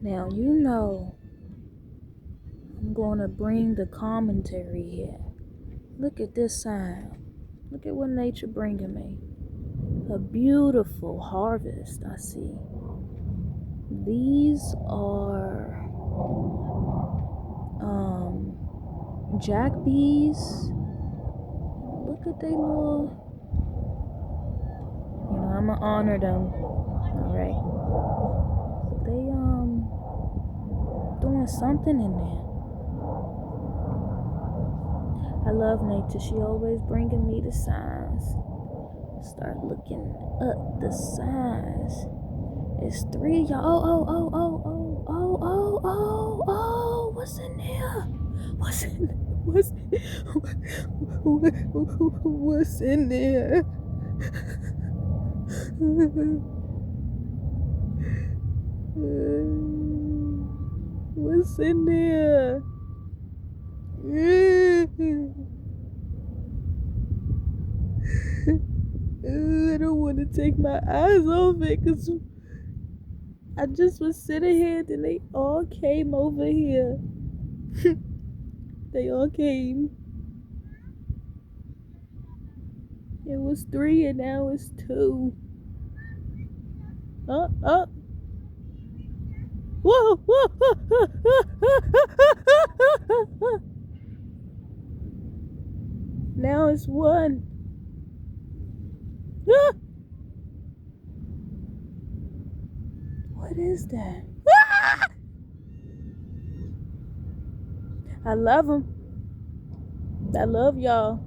Now, you know, I'm going to bring the commentary here. Look at this sign. Look at what nature bringing me. A beautiful harvest, I see. These are jack bees. Look at they little, I'ma honor them. All right. They doing something in there. I love nature. She always bringing me the signs. Start looking up the signs. It's 3 of y'all. Oh, what's in there? What's in there? What's in there? I don't want to take my eyes off it because I just was sitting here and they all came over here. They all came. It was 3 and now it's 2. Whoa. Now it's 1. Ah! What is that? Ah! I love them. I love y'all.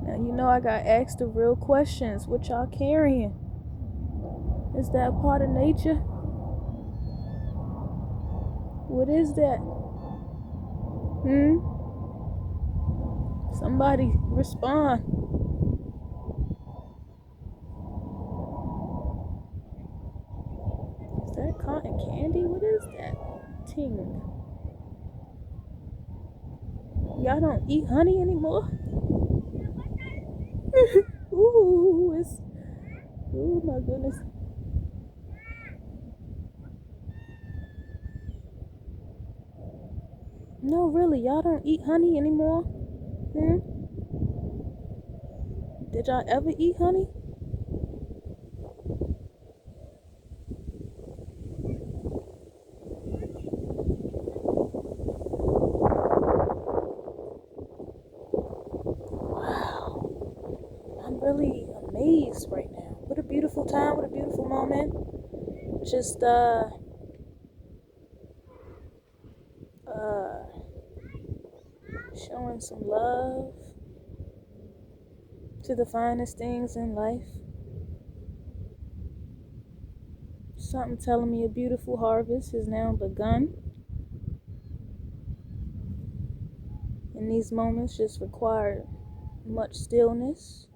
Now, you know I got asked the real questions. What y'all carrying? Is that part of nature? What is that? Somebody respond. Is that cotton candy? What is that? Ting. Y'all don't eat honey anymore? Ooh, my goodness. No, really, y'all don't eat honey anymore? Did y'all ever eat honey? Wow. I'm really amazed right now. What a beautiful time, what a beautiful moment. Just, showing some love to the finest things in life. Something telling me a beautiful harvest has now begun. And these moments just require much stillness.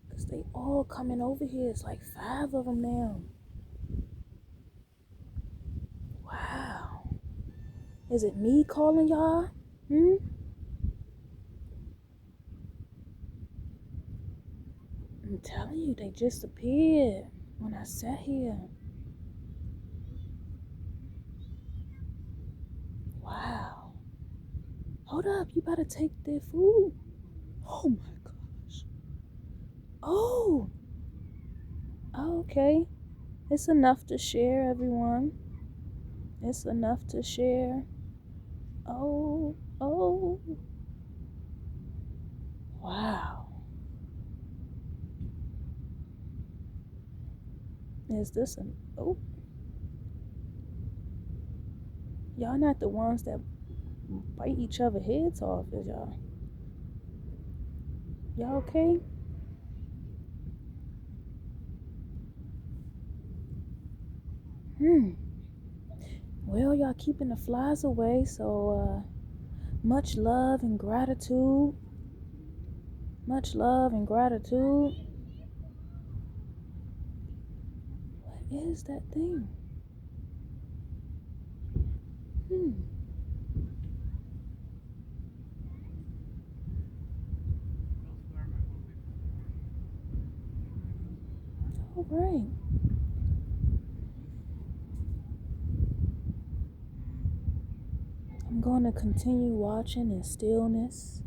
Because they all coming over here. It's like 5 of them now. Wow. Is it me calling y'all? I'm telling you, they just appeared when I sat here. Wow. Hold up, you better take their food. Oh my gosh. Oh, okay. It's enough to share, everyone. It's enough to share. Oh. Wow. Is this y'all not the ones that bite each other heads off, is y'all? Y'all okay? Well, y'all keeping the flies away, so much love and gratitude. Much love and gratitude. What is that thing? All right. going to continue watching in stillness.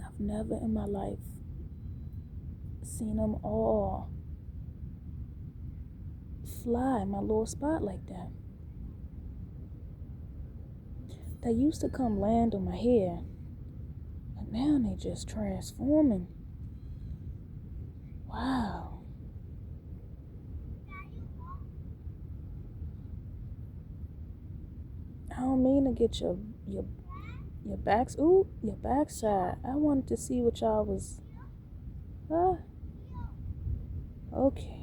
I've never in my life seen them all fly in my little spot like that. They used to come land on my hair, but now they just transforming. Wow. I don't mean to get your backs. Ooh, your backside. I wanted to see what y'all was. Okay.